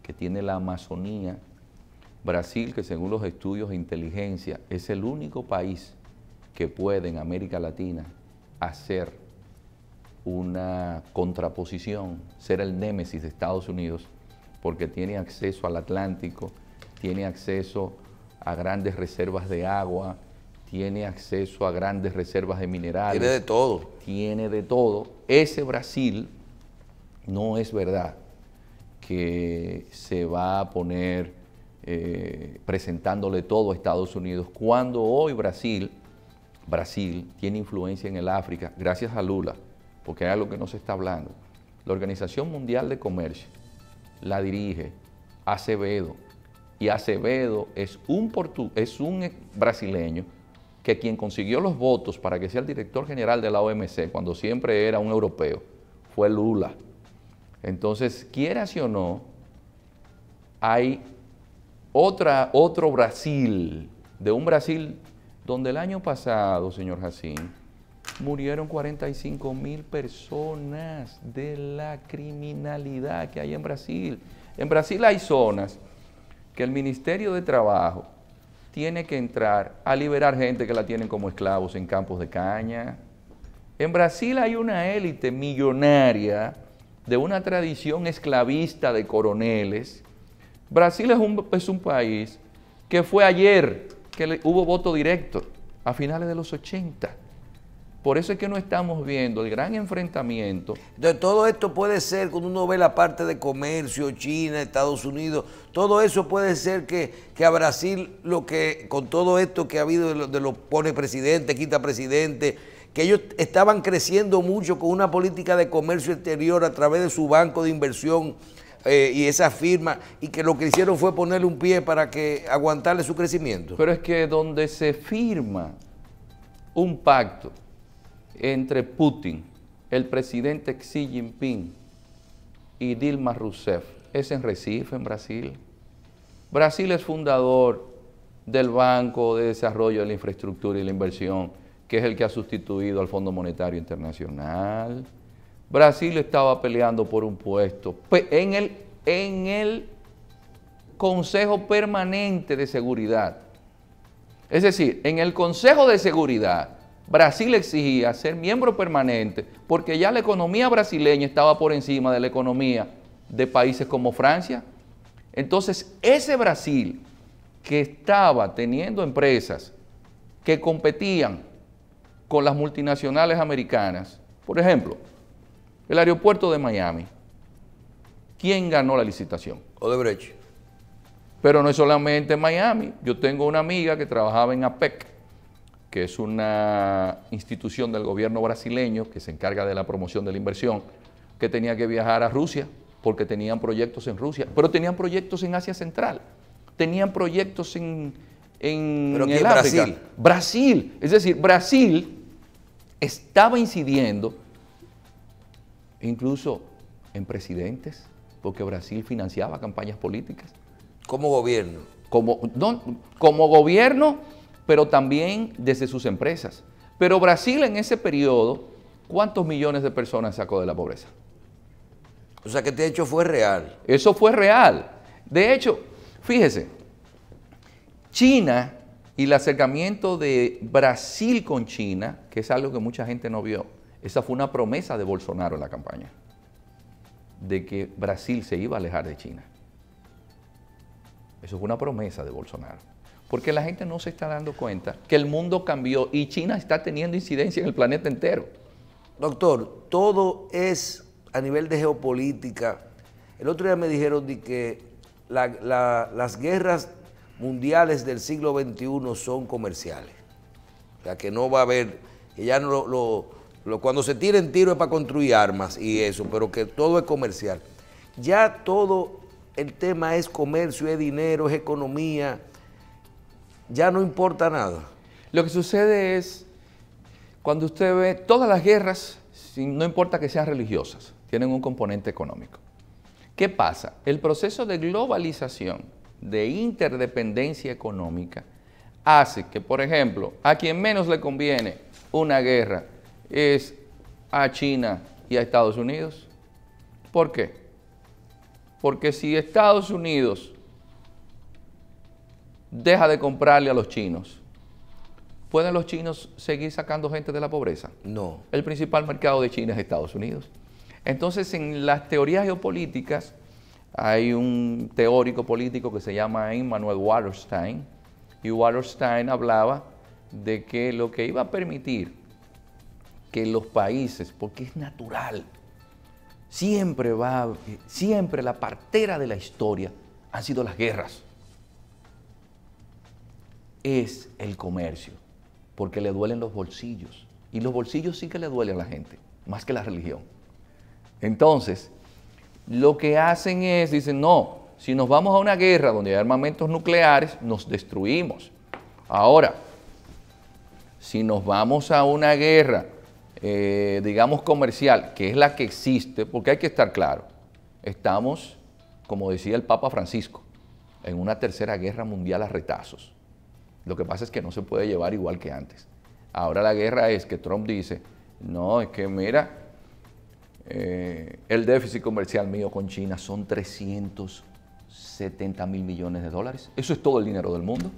B: que tiene la Amazonía, Brasil, que según los estudios de inteligencia, es el único país que puede en América Latina hacer una contraposición, ser el némesis de Estados Unidos, porque tiene acceso al Atlántico, tiene acceso a grandes reservas de agua, tiene acceso a grandes reservas de minerales.
A: Tiene de todo.
B: Tiene de todo. Ese Brasil no es verdad que se va a poner presentándole todo a Estados Unidos, cuando hoy Brasil tiene influencia en el África, gracias a Lula, porque es algo que no se está hablando. La Organización Mundial de Comercio la dirige Acevedo, y Acevedo es un brasileño que quien consiguió los votos para que sea el director general de la OMC, cuando siempre era un europeo, fue Lula. Entonces, quiera sí o no, hay otro Brasil, de un Brasil donde el año pasado, señor Jacín, murieron 45.000 personas de la criminalidad que hay en Brasil. En Brasil hay zonas que el Ministerio de Trabajo tiene que entrar a liberar gente que la tienen como esclavos en campos de caña. En Brasil hay una élite millonaria de una tradición esclavista de coroneles. Brasil es un país que fue ayer que hubo voto directo a finales de los 80. Por eso es que no estamos viendo el gran enfrentamiento.
A: Entonces, todo esto puede ser, cuando uno ve la parte de comercio, China, Estados Unidos, todo eso puede ser que a Brasil, con todo esto que ha habido de lo pone presidente, quita presidente, que ellos estaban creciendo mucho con una política de comercio exterior a través de su banco de inversión y esa firma, y que lo que hicieron fue ponerle un pie para que aguantarle su crecimiento.
B: Pero es que donde se firma un pacto entre Putin, el presidente Xi Jinping y Dilma Rousseff, es en Recife, en Brasil. Brasil es fundador del Banco de Desarrollo de la Infraestructura y la Inversión, que es el que ha sustituido al Fondo Monetario Internacional. Brasil estaba peleando por un puesto en el Consejo Permanente de Seguridad. Es decir, en el Consejo de Seguridad, Brasil exigía ser miembro permanente porque ya la economía brasileña estaba por encima de la economía de países como Francia. Entonces, ese Brasil que estaba teniendo empresas que competían con las multinacionales americanas, por ejemplo, el aeropuerto de Miami, ¿quién ganó la licitación?
A: Odebrecht.
B: Pero no es solamente Miami. Yo tengo una amiga que trabajaba en APEC, que es una institución del gobierno brasileño que se encarga de la promoción de la inversión, que tenía que viajar a Rusia porque tenían proyectos en Rusia, pero tenían proyectos en Asia Central, tenían proyectos en
A: ¿Pero
B: el
A: África?
B: Brasil. Brasil, es decir, Brasil estaba incidiendo incluso en presidentes, porque Brasil financiaba campañas políticas.
A: Como gobierno.
B: Como gobierno, pero también desde sus empresas. Pero Brasil en ese periodo, ¿cuántos millones de personas sacó de la pobreza?
A: O sea que este hecho fue real.
B: Eso fue real. De hecho, fíjese, China y el acercamiento de Brasil con China, que es algo que mucha gente no vio, esa fue una promesa de Bolsonaro en la campaña, de que Brasil se iba a alejar de China. Eso fue una promesa de Bolsonaro. Porque la gente no se está dando cuenta que el mundo cambió y China está teniendo incidencia en el planeta entero.
A: Doctor, todo es a nivel de geopolítica. El otro día me dijeron de que las guerras mundiales del siglo XXI son comerciales. O sea, que no va a haber, que ya cuando se tiren tiros es para construir armas y eso, pero que todo es comercial. Ya todo el tema es comercio, es dinero, es economía. Ya no importa nada.
B: Lo que sucede es, cuando usted ve todas las guerras, no importa que sean religiosas, tienen un componente económico. ¿Qué pasa? El proceso de globalización, de interdependencia económica, hace que, por ejemplo, a quien menos le conviene una guerra es a China y a Estados Unidos. ¿Por qué? Porque si Estados Unidos deja de comprarle a los chinos, ¿pueden los chinos seguir sacando gente de la pobreza?
A: No.
B: El principal mercado de China es Estados Unidos. Entonces, en las teorías geopolíticas, hay un teórico político que se llama Immanuel Wallerstein, y Wallerstein hablaba de que lo que iba a permitir que los países, porque es natural, siempre la partera de la historia han sido las guerras, es el comercio, porque le duelen los bolsillos, y los bolsillos sí que le duelen a la gente, más que la religión. Entonces, lo que hacen es, dicen, no, si nos vamos a una guerra donde hay armamentos nucleares, nos destruimos. Ahora, si nos vamos a una guerra, digamos comercial, que es la que existe, porque hay que estar claro, estamos, como decía el Papa Francisco, en una tercera guerra mundial a retazos. Lo que pasa es que no se puede llevar igual que antes. Ahora la guerra es que Trump dice, no, es que mira, el déficit comercial mío con China son 370.000 millones de dólares. Eso es todo el dinero del mundo.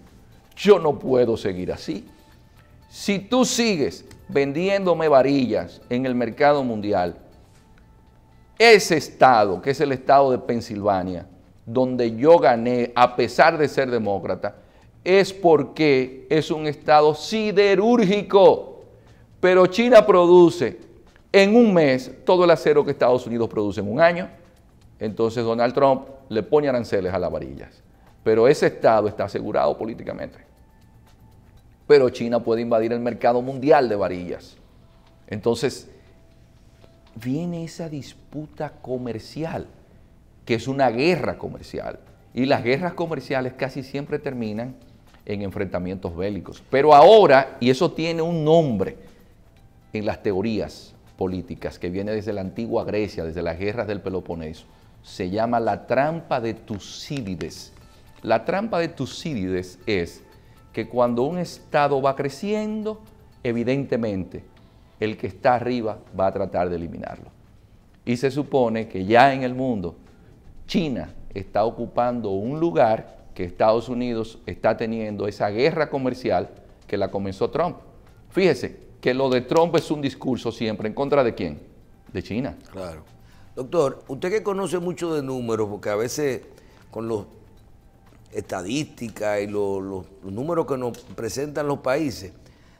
B: Yo no puedo seguir así. Si tú sigues vendiéndome varillas en el mercado mundial, ese estado, que es el estado de Pensilvania, donde yo gané a pesar de ser demócrata, es porque es un estado siderúrgico. Pero China produce en un mes todo el acero que Estados Unidos produce en un año. Entonces Donald Trump le pone aranceles a las varillas. Pero ese estado está asegurado políticamente. Pero China puede invadir el mercado mundial de varillas. Entonces, viene esa disputa comercial, que es una guerra comercial. Y las guerras comerciales casi siempre terminan en enfrentamientos bélicos. Pero ahora, y eso tiene un nombre en las teorías políticas, que viene desde la antigua Grecia, desde las guerras del Peloponeso, se llama la trampa de Tucídides. La trampa de Tucídides es que cuando un estado va creciendo, evidentemente el que está arriba va a tratar de eliminarlo. Y se supone que ya en el mundo, China está ocupando un lugar que Estados Unidos está teniendo esa guerra comercial que la comenzó Trump. Fíjese que lo de Trump es un discurso siempre en contra de ¿quién? De China.
A: Claro. Doctor, usted que conoce mucho de números, porque a veces con los estadísticas y los números que nos presentan los países,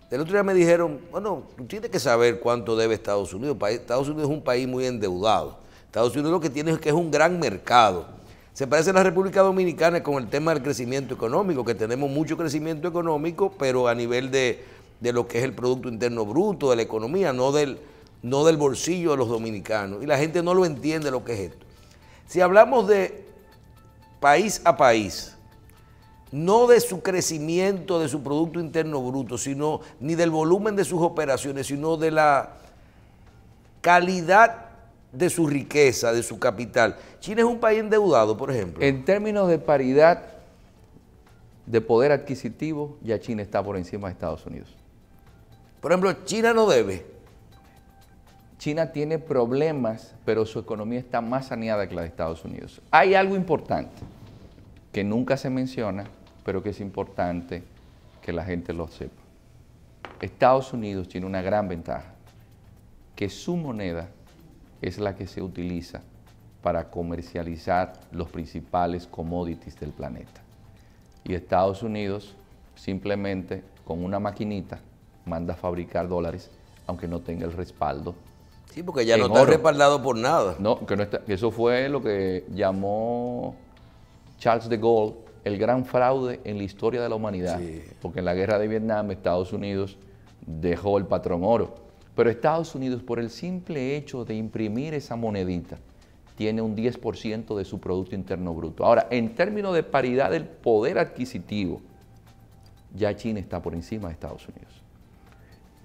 A: el otro día me dijeron, bueno, tú tienes que saber cuánto debe Estados Unidos. Estados Unidos es un país muy endeudado. Estados Unidos lo que tiene es que es un gran mercado. Se parece a la República Dominicana con el tema del crecimiento económico, que tenemos mucho crecimiento económico, pero a nivel de lo que es el Producto Interno Bruto, de la economía, no del bolsillo de los dominicanos. Y la gente no lo entiende lo que es esto. Si hablamos de país a país, no de su crecimiento, de su Producto Interno Bruto, sino ni del volumen de sus operaciones, sino de la calidad de su riqueza, de su capital. China es un país endeudado, por ejemplo.
B: En términos de paridad de poder adquisitivo, ya China está por encima de Estados Unidos.
A: Por ejemplo, China no debe.
B: China tiene problemas, pero su economía está más saneada que la de Estados Unidos. Hay algo importante que nunca se menciona, pero que es importante que la gente lo sepa. Estados Unidos tiene una gran ventaja, que su moneda es la que se utiliza para comercializar los principales commodities del planeta. Y Estados Unidos simplemente con una maquinita manda a fabricar dólares, aunque no tenga el respaldo.
A: Sí, porque ya no está respaldado por nada.
B: No, que no está, eso fue lo que llamó Charles de Gaulle el gran fraude en la historia de la humanidad. Sí. Porque en la guerra de Vietnam Estados Unidos dejó el patrón oro. Pero Estados Unidos, por el simple hecho de imprimir esa monedita, tiene un 10% de su Producto Interno Bruto. Ahora, en términos de paridad del poder adquisitivo, ya China está por encima de Estados Unidos.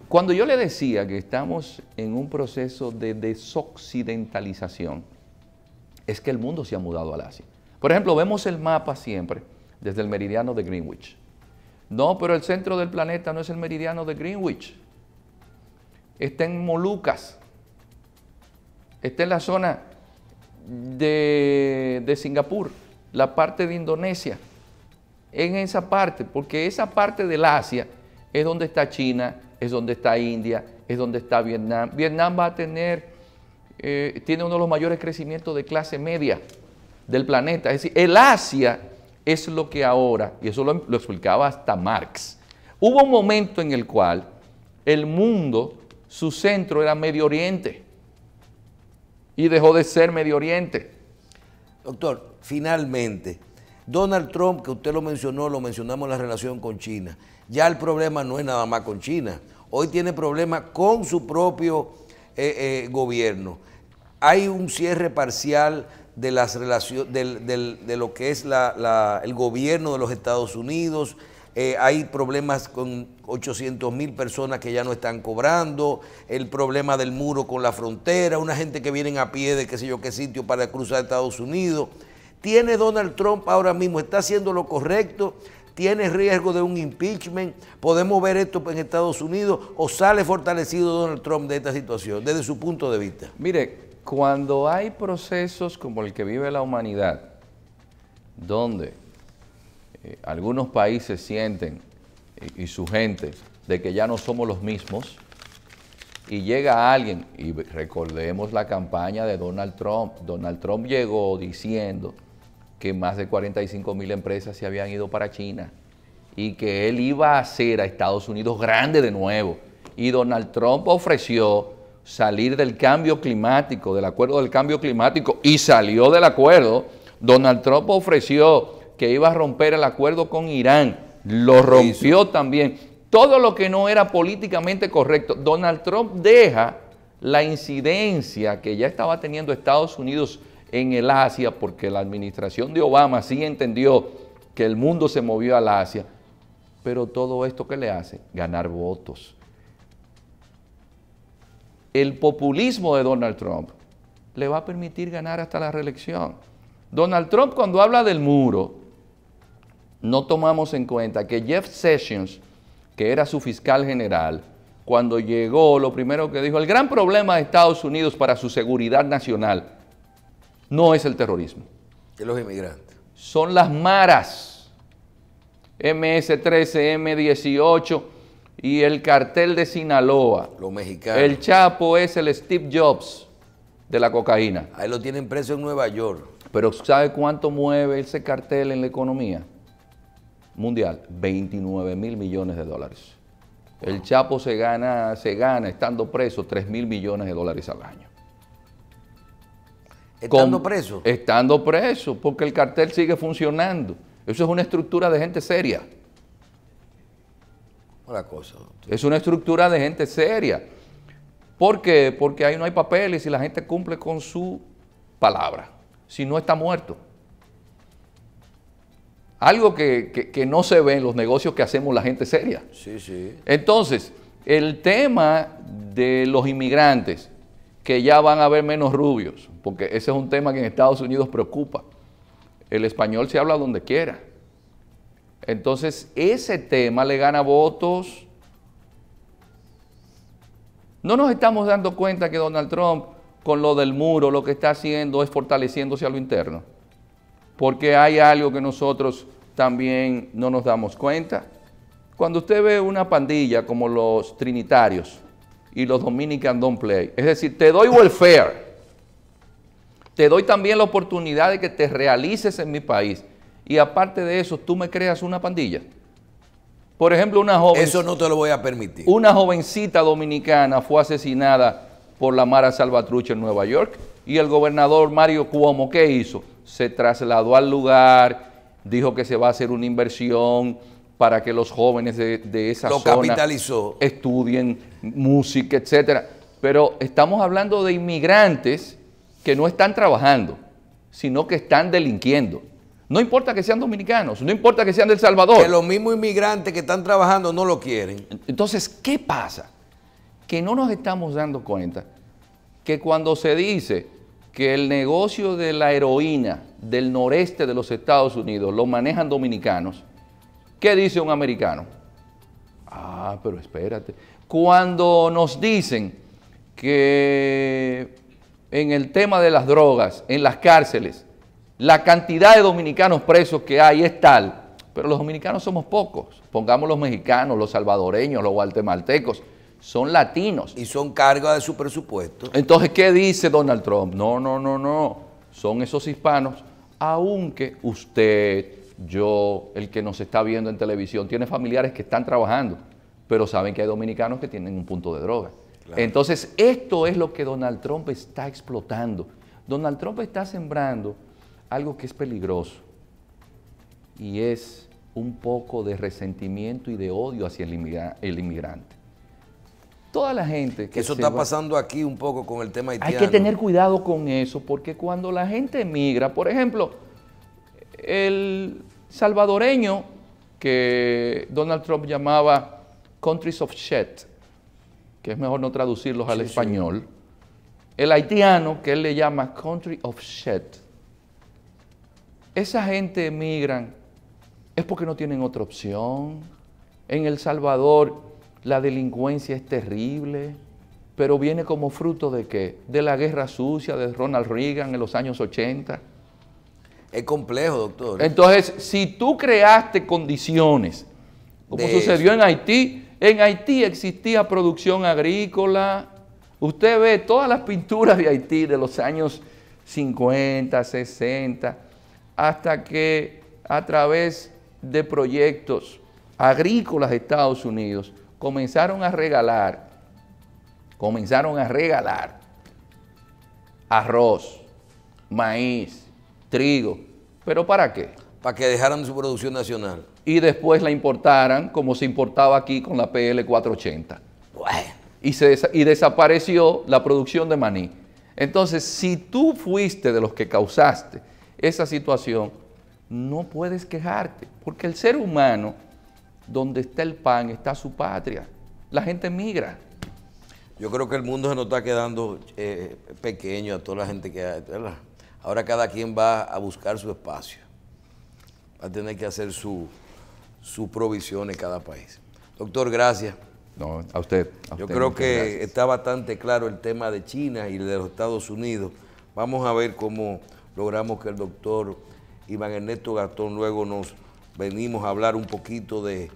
B: Cuando yo le decía que estamos en un proceso de desoccidentalización, es que el mundo se ha mudado al Asia. Por ejemplo, vemos el mapa siempre desde el meridiano de Greenwich. No, pero el centro del planeta no es el meridiano de Greenwich. Está en Molucas. Está en la zona de Singapur, la parte de Indonesia. En esa parte, porque esa parte del Asia es donde está China, es donde está India, es donde está Vietnam. Vietnam va a tener, tiene uno de los mayores crecimientos de clase media del planeta. Es decir, el Asia es lo que ahora, y eso lo explicaba hasta Marx, hubo un momento en el cual el mundo, su centro era Medio Oriente, y dejó de ser Medio Oriente.
A: Doctor, finalmente, Donald Trump, que usted lo mencionamos en la relación con China, ya el problema no es nada más con China, hoy tiene problemas con su propio gobierno. Hay un cierre parcial de las relaciones, de lo que es el gobierno de los Estados Unidos. Hay problemas con 800,000 personas que ya no están cobrando, el problema del muro con la frontera, una gente que viene a pie de qué sé yo qué sitio para cruzar Estados Unidos. ¿Tiene Donald Trump ahora mismo, está haciendo lo correcto? ¿Tiene riesgo de un impeachment? ¿Podemos ver esto en Estados Unidos o sale fortalecido Donald Trump de esta situación desde su punto de vista?
B: Mire, cuando hay procesos como el que vive la humanidad, donde algunos países sienten y su gente de que ya no somos los mismos, y llega alguien, y recordemos la campaña de Donald Trump llegó diciendo que más de 45,000 empresas se habían ido para China y que él iba a hacer a Estados Unidos grande de nuevo. Y Donald Trump ofreció salir del cambio climático, del acuerdo del cambio climático, y salió del acuerdo. Donald Trump ofreció que iba a romper el acuerdo con Irán, lo rompió también. Todo lo que no era políticamente correcto. Donald Trump deja la incidencia que ya estaba teniendo Estados Unidos en el Asia, porque la administración de Obama sí entendió que el mundo se movió al Asia, pero todo esto ¿qué le hace? Ganar votos. El populismo de Donald Trump le va a permitir ganar hasta la reelección. Donald Trump, cuando habla del muro, no tomamos en cuenta que Jeff Sessions, que era su fiscal general, cuando llegó, lo primero que dijo, el gran problema de Estados Unidos para su seguridad nacional no es el terrorismo.
A: De los inmigrantes.
B: Son las maras, MS-13, M-18 y el cartel de Sinaloa.
A: Los mexicanos.
B: El Chapo es el Steve Jobs de la cocaína.
A: Ahí lo tienen preso en Nueva York.
B: Pero ¿sabe cuánto mueve ese cartel en la economía mundial? 29,000 millones de dólares. El Chapo se gana estando preso 3,000 millones de dólares al año.
A: ¿Estando preso?
B: Estando preso, porque el cartel sigue funcionando. Eso es una estructura de gente seria.
A: Una cosa, doctor.
B: Es una estructura de gente seria. ¿Por qué? Porque ahí no hay papeles y la gente cumple con su palabra. Si no, está muerto. Algo que no se ve en los negocios que hacemos la gente seria.
A: Sí, sí.
B: Entonces, el tema de los inmigrantes, que ya van a haber menos rubios, porque ese es un tema que en Estados Unidos preocupa. El español se habla donde quiera. Entonces, ese tema le gana votos. No nos estamos dando cuenta que Donald Trump, con lo del muro, lo que está haciendo es fortaleciéndose a lo interno. Porque hay algo que nosotros también no nos damos cuenta. Cuando usted ve una pandilla como los trinitarios y los Dominican Don't Play, es decir, te doy welfare, te doy también la oportunidad de que te realices en mi país y aparte de eso tú me creas una pandilla. Por ejemplo, una joven...
A: Eso no te lo voy a permitir.
B: Una jovencita dominicana fue asesinada por la Mara Salvatrucha en Nueva York y el gobernador Mario Cuomo, ¿qué hizo? Se trasladó al lugar, dijo que se va a hacer una inversión para que los jóvenes de esa zona
A: capitalizó.
B: Estudien música, etcétera. Pero estamos hablando de inmigrantes que no están trabajando, sino que están delinquiendo. No importa que sean dominicanos, no importa que sean de El Salvador.
A: Que los mismos inmigrantes que están trabajando no lo quieren.
B: Entonces, ¿qué pasa? Que no nos estamos dando cuenta que cuando se dice que el negocio de la heroína del noreste de los Estados Unidos lo manejan dominicanos, ¿qué dice un americano? Ah, pero espérate. Cuando nos dicen que en el tema de las drogas, en las cárceles, la cantidad de dominicanos presos que hay es tal, pero los dominicanos somos pocos. Pongamos los mexicanos, los salvadoreños, los guatemaltecos, son latinos.
A: Y son carga de su presupuesto.
B: Entonces, ¿qué dice Donald Trump? No. Son esos hispanos, aunque usted, yo, el que nos está viendo en televisión, tiene familiares que están trabajando, pero saben que hay dominicanos que tienen un punto de droga. Claro. Entonces, esto es lo que Donald Trump está explotando. Donald Trump está sembrando algo que es peligroso y es un poco de resentimiento y de odio hacia el inmigrante. Toda la gente que
A: eso está pasando aquí un poco con el tema haitiano.
B: Hay que tener cuidado con eso, porque cuando la gente emigra, por ejemplo, el salvadoreño que Donald Trump llamaba countries of shit, que es mejor no traducirlos al español, el haitiano que él le llama country of shit, esa gente emigran es porque no tienen otra opción. En El Salvador la delincuencia es terrible, pero viene como fruto ¿de qué? De la guerra sucia de Ronald Reagan en los años 80.
A: Es complejo, doctor.
B: Entonces, si tú creaste condiciones, como sucedió en Haití existía producción agrícola. Usted ve todas las pinturas de Haití de los años 50, 60, hasta que a través de proyectos agrícolas de Estados Unidos comenzaron a regalar arroz, maíz, trigo. ¿Pero para qué?
A: Para que dejaran su producción nacional.
B: Y después la importaran como se importaba aquí con la PL 480.
A: Bueno.
B: Y desapareció la producción de maní. Entonces, si tú fuiste de los que causaste esa situación, no puedes quejarte, porque el ser humano, donde está el pan, está su patria. La gente migra.
A: Yo creo que el mundo se nos está quedando pequeño a toda la gente que hay, ¿verdad? Ahora cada quien va a buscar su espacio. Va a tener que hacer su provisión en cada país. Doctor, gracias.
B: No, a usted.
A: Yo creo que está bastante claro el tema de China y de los Estados Unidos. Vamos a ver cómo logramos que el doctor Iván Ernesto Gastón luego nos venimos a hablar un poquito de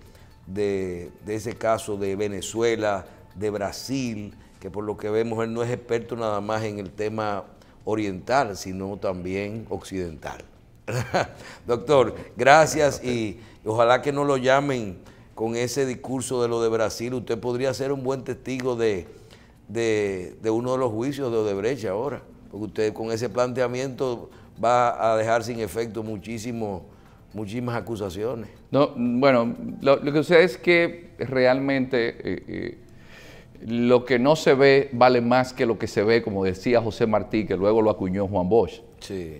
A: ese caso de Venezuela, de Brasil, que por lo que vemos él no es experto nada más en el tema oriental, sino también occidental. Doctor, gracias y ojalá que no lo llamen con ese discurso de lo de Brasil. Usted podría ser un buen testigo de uno de los juicios de Odebrecht ahora, porque usted con ese planteamiento va a dejar sin efecto muchísimas acusaciones.
B: No, bueno, lo que sucede es que realmente lo que no se ve vale más que lo que se ve, como decía José Martí, que luego lo acuñó Juan Bosch.
A: Sí.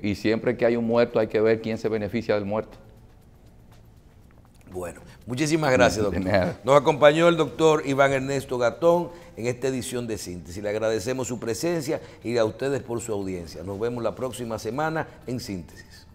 B: Y siempre que hay un muerto hay que ver quién se beneficia del muerto.
A: Bueno, muchísimas gracias, doctor. Nos acompañó el doctor Iván Ernesto Gatón en esta edición de Síntesis. Le agradecemos su presencia y a ustedes por su audiencia. Nos vemos la próxima semana en Síntesis.